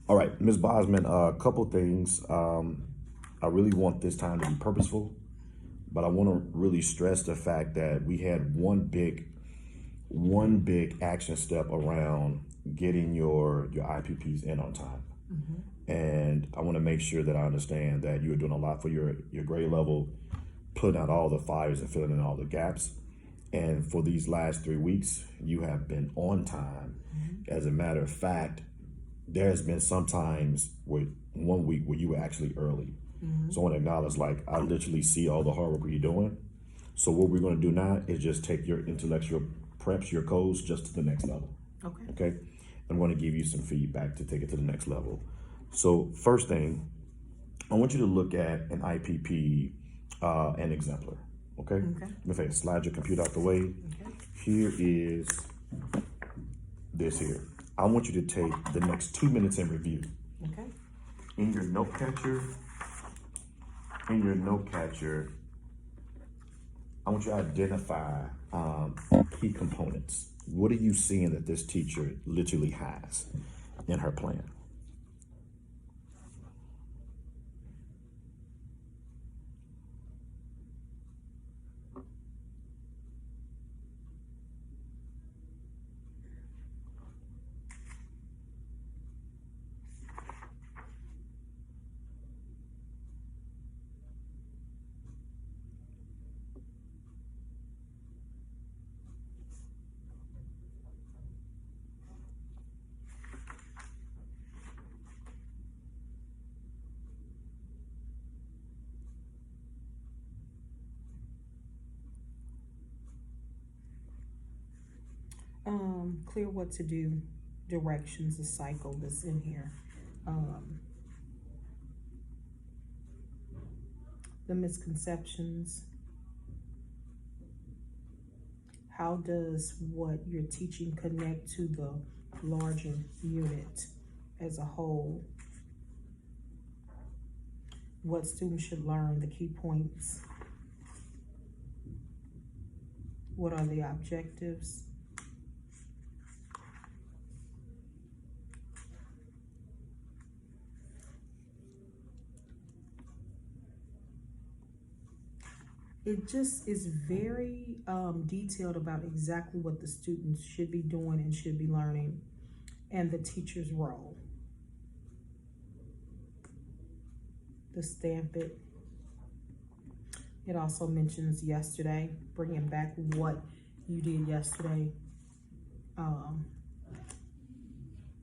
All right, Ms. Bosman, a couple things. I really want this time to be purposeful, but I want to really stress the fact that we had one big action step around getting your IPPs in on time. And I want to make sure that I understand that you are doing a lot for your grade level, putting out all the fires and filling in all the gaps. And for these last 3 weeks, you have been on time. As a matter of fact, there has been some times with 1 week where you were actually early. So I want to acknowledge, like, I literally see all the hard work you're doing. So what we're going to do now is just take your intellectual preps, your codes, just to the next level. Okay. I'm going to give you some feedback to take it to the next level. So first thing, I want you to look at an IPP, an exemplar. Okay. Let me slide your computer out the way. Here is this here. I want you to take the next 2 minutes in review. In your note catcher, I want you to identify key components. What are you seeing that this teacher literally has in her plan? Clear what to do, directions, the cycle that's in here. The misconceptions. How does what you're teaching connect to the larger unit as a whole? What students should learn, the key points. What are the objectives? It just is very detailed about exactly what the students should be doing and should be learning, and the teacher's role. The stamp it. It also mentions yesterday, bringing back what you did yesterday,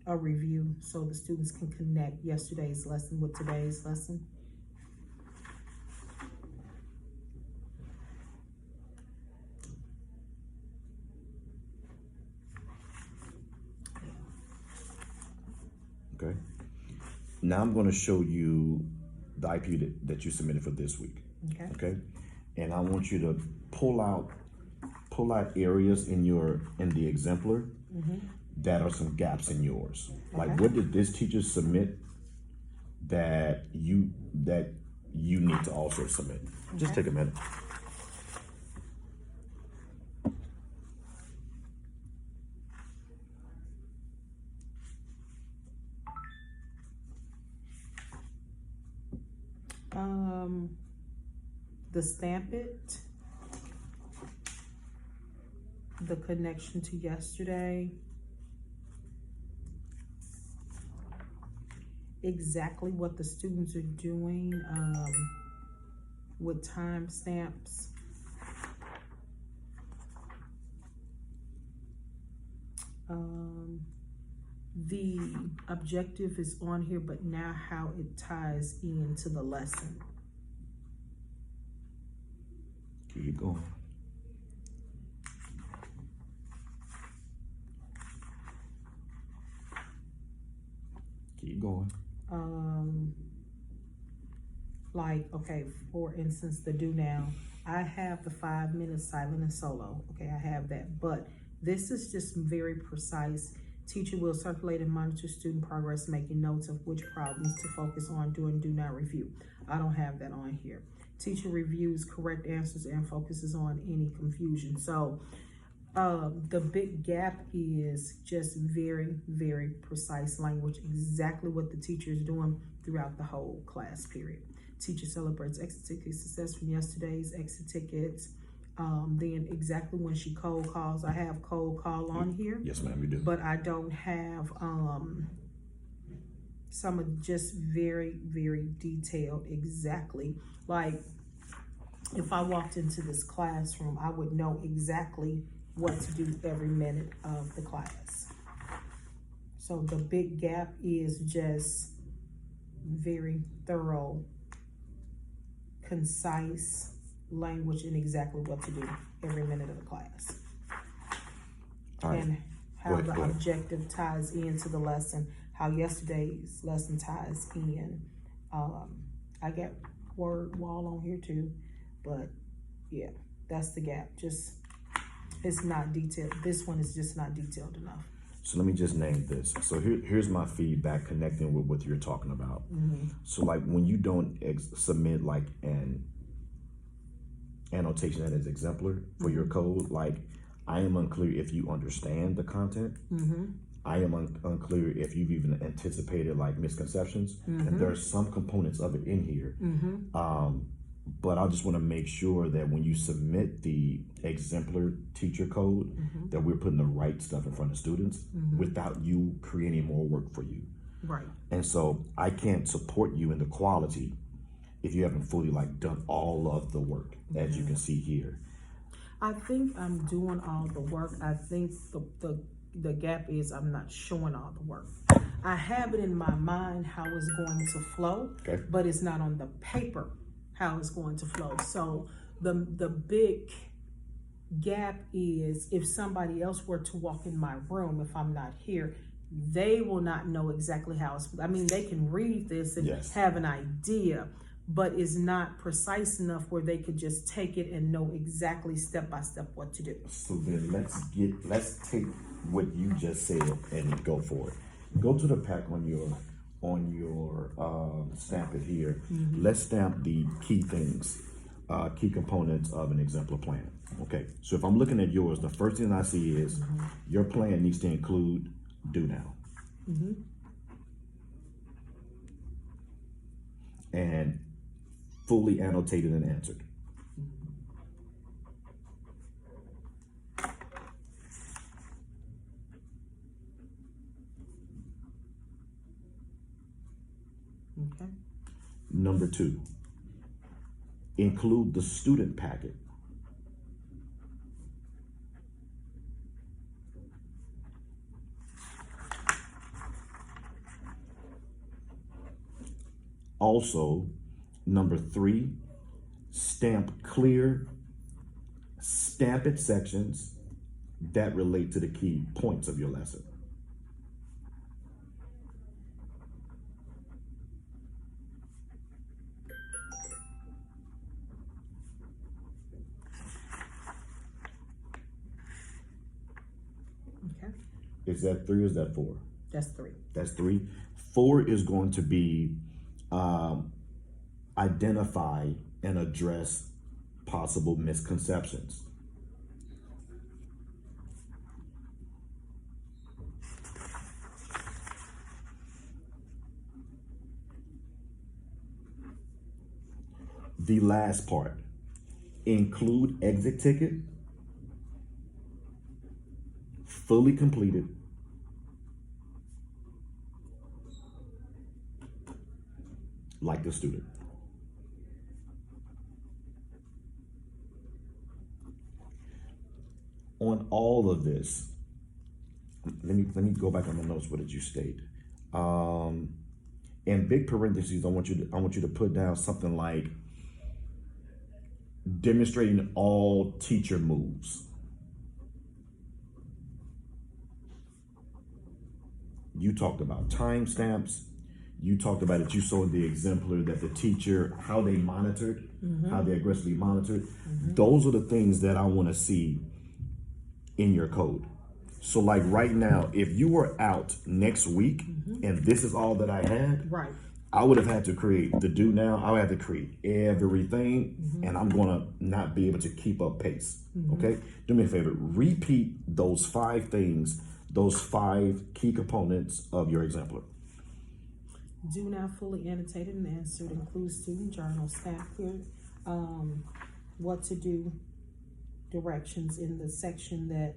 a review, so the students can connect yesterday's lesson with today's lesson. Okay. Now I'm going to show you the IP that you submitted for this week. Okay. And I want you to pull out areas in the exemplar that are some gaps in yours. Like, what did this teacher submit that you need to also submit? Just take a minute. The stamp it, the connection to yesterday, exactly what the students are doing with time stamps. The objective is on here, but now how it ties into the lesson. Keep going. Keep going. Like, okay, for instance, the do now. I have the 5 minutes silent and solo. Okay, I have that. But this is just very precise. Teacher will circulate and monitor student progress, making notes of which problems to focus on during do not review. I don't have that on here. Teacher reviews correct answers and focuses on any confusion. So The big gap is just very, very precise language, exactly what the teacher is doing throughout the whole class period. Teacher celebrates exit ticket success from yesterday's exit tickets. Then exactly when she cold calls, I have cold call on here. Yes, ma'am, you do. But I don't have some of just very, very detailed exactly. Like if I walked into this classroom, I would know exactly what to do every minute of the class. So the big gap is just very thorough, concise language and exactly what to do every minute of the class. Right. And how Go ahead. objective ties into the lesson, how yesterday's lesson ties in. I got word wall on here too, but yeah, that's the gap. Just, it's not detailed. This one is just not detailed enough. So let me just name this. So here's my feedback connecting with what you're talking about. So like when you don't submit like an annotation that is exemplar for your code, like I am unclear if you understand the content. I am unclear if you've even anticipated like misconceptions. And there are some components of it in here. But I just want to make sure that when you submit the exemplar teacher code, that we're putting the right stuff in front of students without you creating more work for you. Right. And so I can't support you in the quality if you haven't fully like done all of the work, as you can see here. I think I'm doing all the work. I think the gap is I'm not showing all the work. I have it in my mind how it's going to flow, but it's not on the paper how it's going to flow. So the big gap is if somebody else were to walk in my room, if I'm not here, they will not know exactly how it's, I mean, they can read this and have an idea, but it's not precise enough where they could just take it and know exactly step by step what to do. So then let's take what you just said and go for it. Go to the pack on your stamp it here. Let's stamp the key things, key components of an exemplar plan. Okay, so if I'm looking at yours, the first thing I see is your plan needs to include do now. And fully annotated and answered. Okay. Number 2, include the student packet. Also, number 3, stamp clear, stamp it sections that relate to the key points of your lesson. Okay. Is that 3 or is that 4? That's 3. That's 3. 4 is going to be identify and address possible misconceptions. The last part, include exit ticket, fully completed, like the student. On all of this, let me go back on the notes. What did you state? In big parentheses, I want you to put down something like demonstrating all teacher moves. You talked about timestamps. You talked about it. You saw in the exemplar that the teacher, how they monitored, how they aggressively monitored. Those are the things that I want to see in your code. So like right now, if you were out next week and this is all that I had, I would have had to create the do now. I would have to create everything, and I'm gonna not be able to keep up pace. Okay, do me a favor. Repeat those 5 things, those 5 key components of your exemplar. Do now fully annotated and answered includes student journal, staff clear, what to do directions in the section that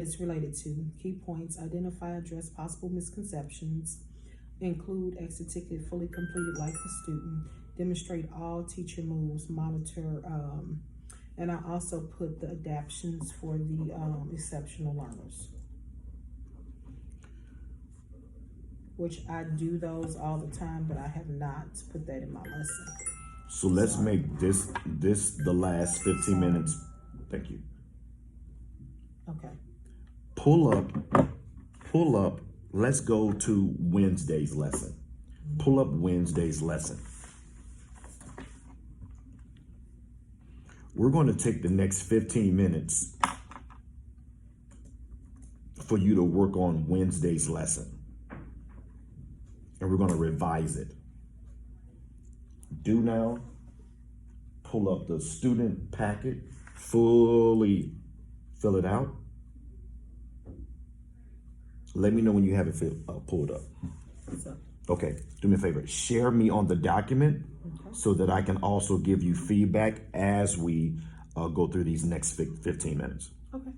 is related to key points, identify, address possible misconceptions, include exit ticket fully completed like the student, demonstrate all teacher moves, monitor, and I also put the adaptions for the exceptional learners, which I do those all the time, but I have not put that in my lesson. So let's make this the last 15 minutes. Thank you. Okay. Pull up. Let's go to Wednesday's lesson. Pull up Wednesday's lesson. We're going to take the next 15 minutes for you to work on Wednesday's lesson. And we're going to revise it. Do now. Pull up the student packet. Fully fill it out. Let me know when you have it pulled up. Okay, do me a favor. Share me on the document so that I can also give you feedback as we go through these next 15 minutes. Okay.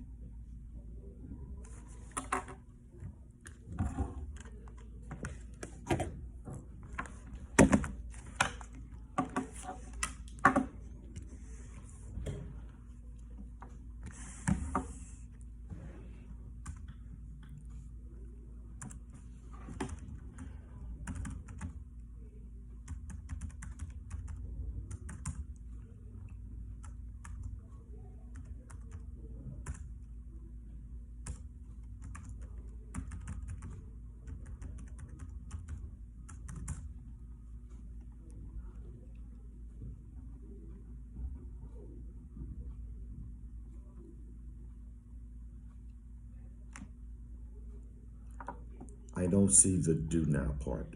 I don't see the do now part.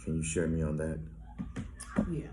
Can you share me on that? Yeah.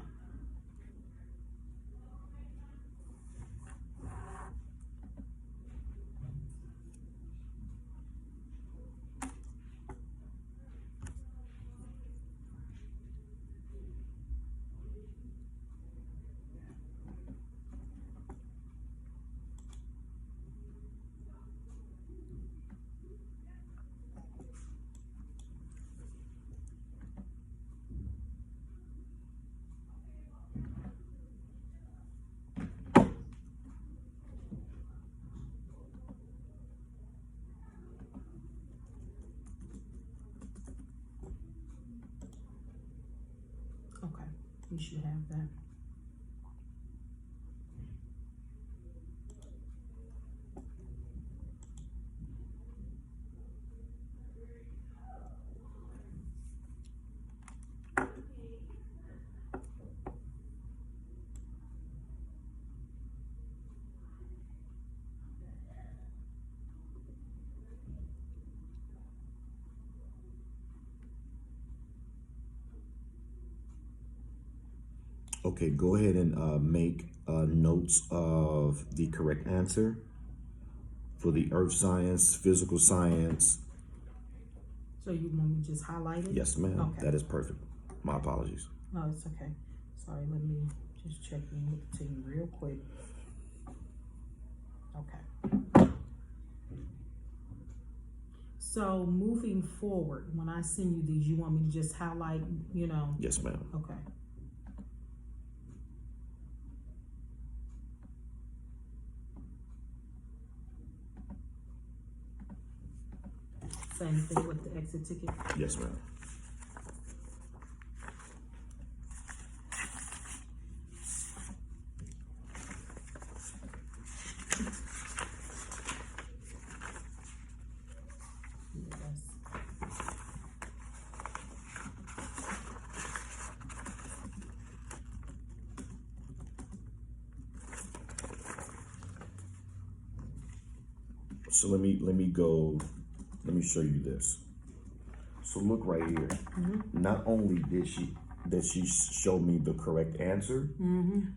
Okay, you should have that. Okay, go ahead and make notes of the correct answer for the earth science, physical science. So you want me to just highlight it? Yes, ma'am. Okay. That is perfect. My apologies. No, it's okay. Sorry, let me just check in with the team real quick. Okay. So moving forward, when I send you these, you want me to just highlight, you know? Yes, ma'am. Okay. Same thing with the exit ticket? Yes, ma'am. Yes. So let me show you this. So look right here. Not only did she show me the correct answer,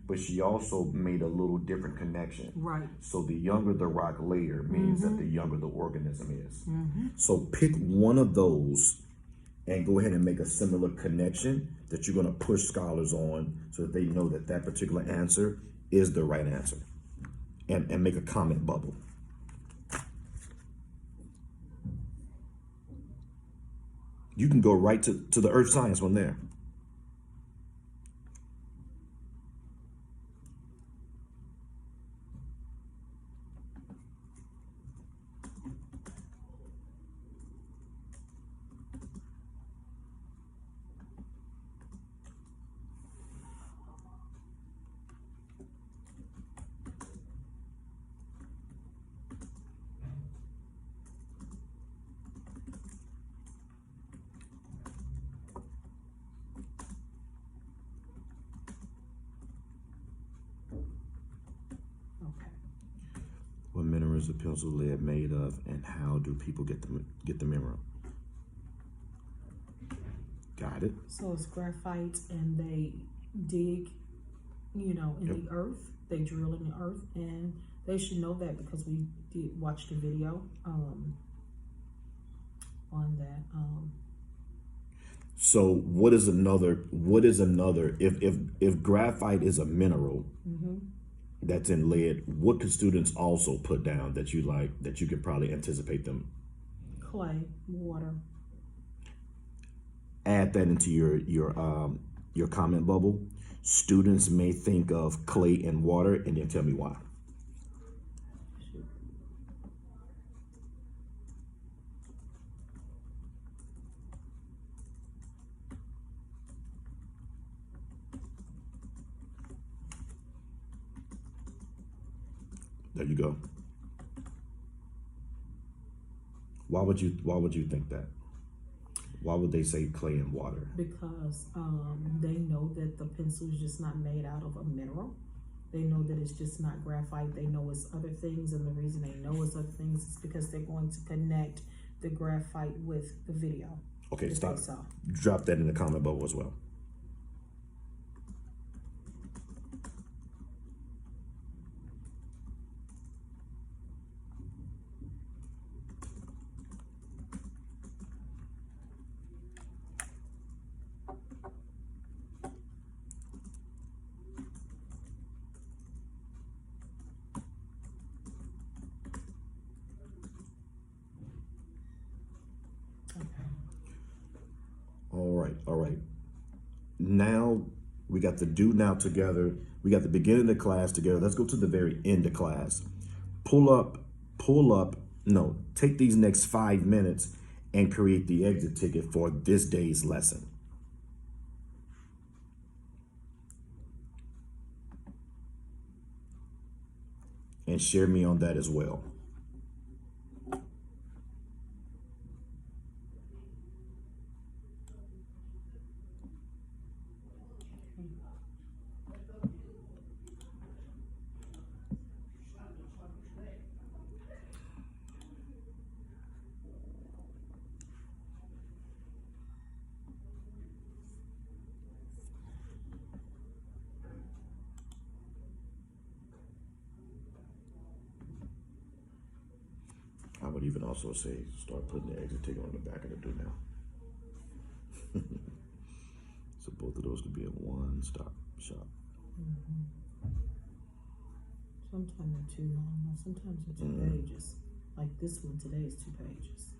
but she also made a little different connection. Right. So the younger the rock layer means that the younger the organism is. So pick one of those and go ahead and make a similar connection that you're going to push scholars on so that they know that that particular answer is the right answer. And make a comment bubble. You can go right to the earth science one there. Okay. What minerals is pencil lead made of, and how do people get the mineral? Got it. So it's graphite, and they dig, in the earth. They drill in the earth, and they should know that because we did watch the video on that. So what is another? If graphite is a mineral that's in lead, what could students also put down that you could probably anticipate them? Clay, water. Add that into your comment bubble. Students may think of clay and water, and then tell me why. There you go. Why would you think that? Why would they say clay and water? Because they know that the pencil is just not made out of a mineral. They know that it's just not graphite. They know it's other things, and the reason they know it's other things is because they're going to connect the graphite with the video. Okay, stop. Drop that in the comment bubble as well. All right. Now we got the do now together. We got the beginning of the class together. Let's go to the very end of class. Take these next 5 minutes and create the exit ticket for this day's lesson. And share me on that as well. I would even also say start putting the exit ticket on the back of the do now. So both of those could be a one-stop shop. Sometimes they're too long. Sometimes they're 2 pages. Like this one today is 2 pages.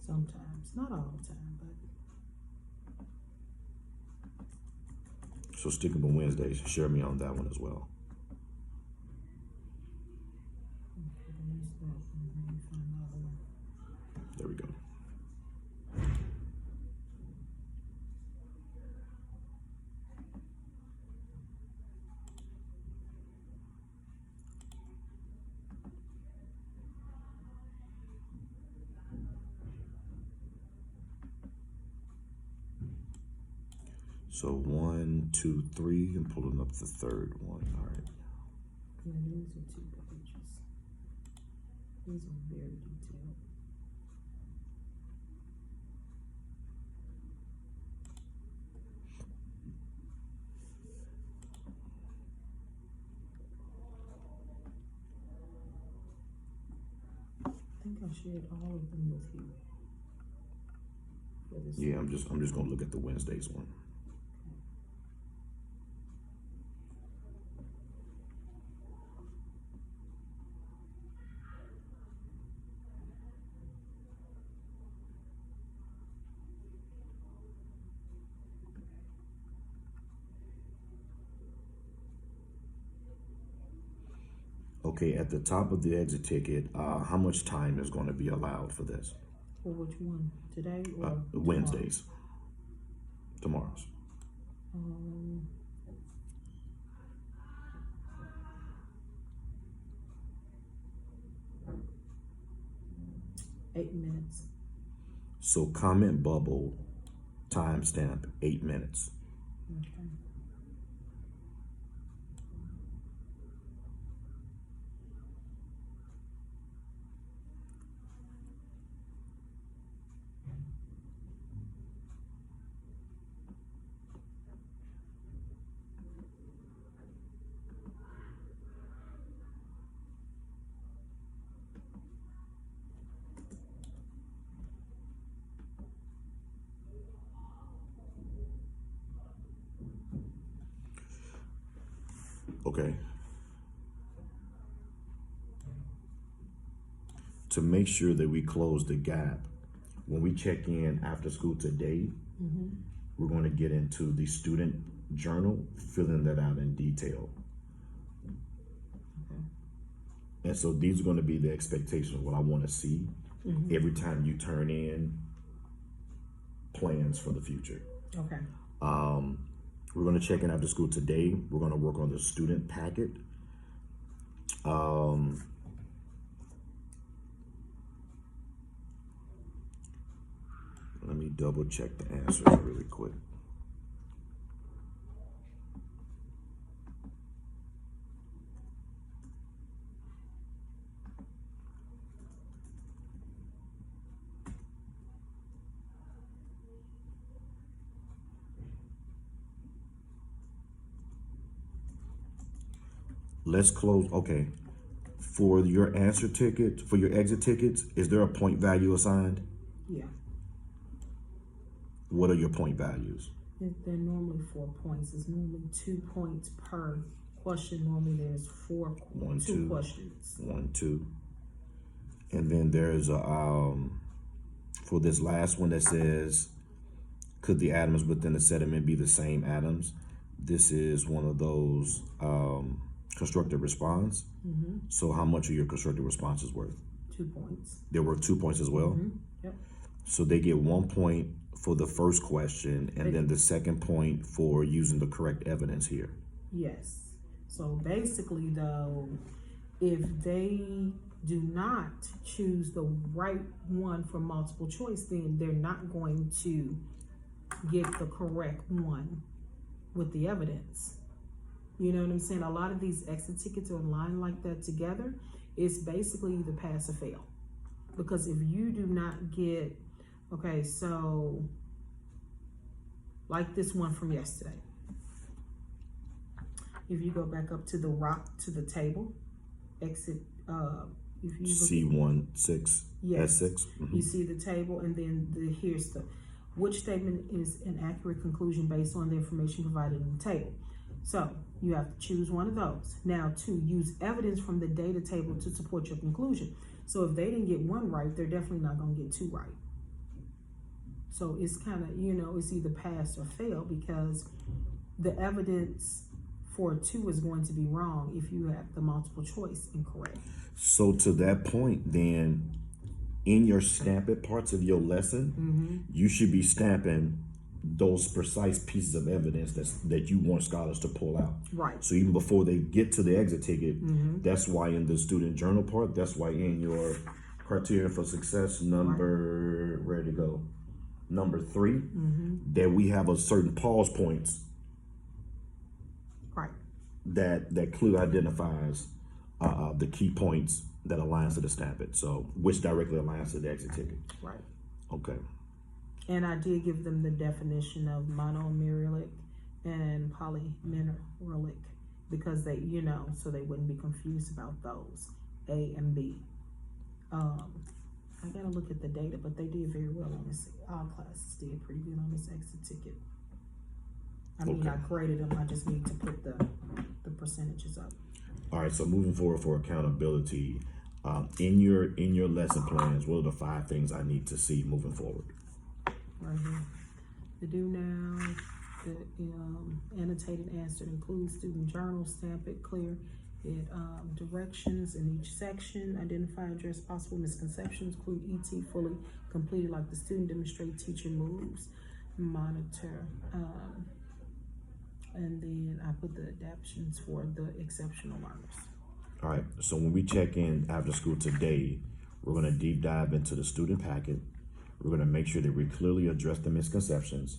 Sometimes, not all the time, but. So sticking with Wednesdays, share me on that one as well. There we go. So 1, 2, 3, and pulling up the third one. All right. Yeah, these are 2 pages. These are very detailed. think I shared all of them with you. For this Yeah, I'm just gonna look at the Wednesdays one. Okay, at the top of the exit ticket, how much time is going to be allowed for this? For which one? Today or Wednesdays. Tomorrow's. tomorrow? 8 minutes. So comment bubble, timestamp 8 minutes. Okay. Okay. To make sure that we close the gap, when we check in after school today, we're going to get into the student journal, filling that out in detail. Okay. And so these are going to be the expectations, what I want to see every time you turn in plans for the future. Okay. We're going to check in after school today. We're going to work on the student packet. Let me double check the answers really quick. Let's close. Okay. For your answer ticket, for your exit tickets, is there a point value assigned? Yeah. What are your point values? They're normally 4 points. It's normally 2 points per question. Normally there's two questions. 1, 2. And then there's a, for this last one that says, could the atoms within the sediment be the same atoms? This is one of those constructive response. So how much are your constructive responses worth? 2 points. They're worth 2 points as well? Yep. So they get 1 point for the first question, and then the second point for using the correct evidence here. Yes. So basically, though, if they do not choose the right one for multiple choice, then they're not going to get the correct one with the evidence. You know what I'm saying? A lot of these exit tickets are lined like that together. It's basically either pass or fail. Because if you do not get, okay, so like this one from yesterday. If you go back up to the table, exit, if you look C16, yes, S6. you see the table, and then here's which statement is an accurate conclusion based on the information provided in the table. So you have to choose one of those. Now, to use evidence from the data table to support your conclusion. So if they didn't get one right, they're definitely not going to get 2 right. So it's kind of, it's either pass or fail, because the evidence for 2 is going to be wrong if you have the multiple choice incorrect. So to that point, then, in your stamp it parts of your lesson, you should be stamping those precise pieces of evidence that you want scholars to pull out. Right. So even before they get to the exit ticket, that's why in the student journal part, that's why in your criteria for success number, where to go? Number 3, that we have a certain pause points. Right. That clearly identifies the key points that aligns to the stamp it. So which directly aligns to the exit ticket. Right. Okay. And I did give them the definition of monomerulic and polymerulic, because they, so they wouldn't be confused about those, A and B. I gotta look at the data, but they did very well on this. All classes did pretty good on this exit ticket. I mean, Okay. I graded them, I just need to put the percentages up. All right, so moving forward for accountability, in your lesson plans, what are the 5 things I need to see moving forward? Right here. The do now, the annotated answer includes student journal, stamp it clear. It directions in each section, identify, address possible misconceptions, include ET fully completed, like the student demonstrate, teacher moves, monitor, and then I put the adaptions for the exceptional learners. All right, so when we check in after school today, we're going to deep dive into the student packet. We're going to make sure that we clearly address the misconceptions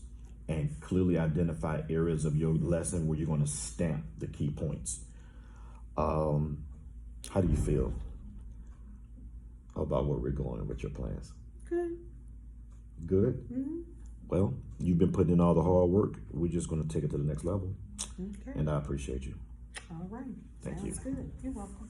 and clearly identify areas of your lesson where you're going to stamp the key points. How do you feel about where we're going with your plans? Good. Good? Mm-hmm. Well, you've been putting in all the hard work. We're just going to take it to the next level. Okay. And I appreciate you. All right. Thank Sounds you. good. You're welcome.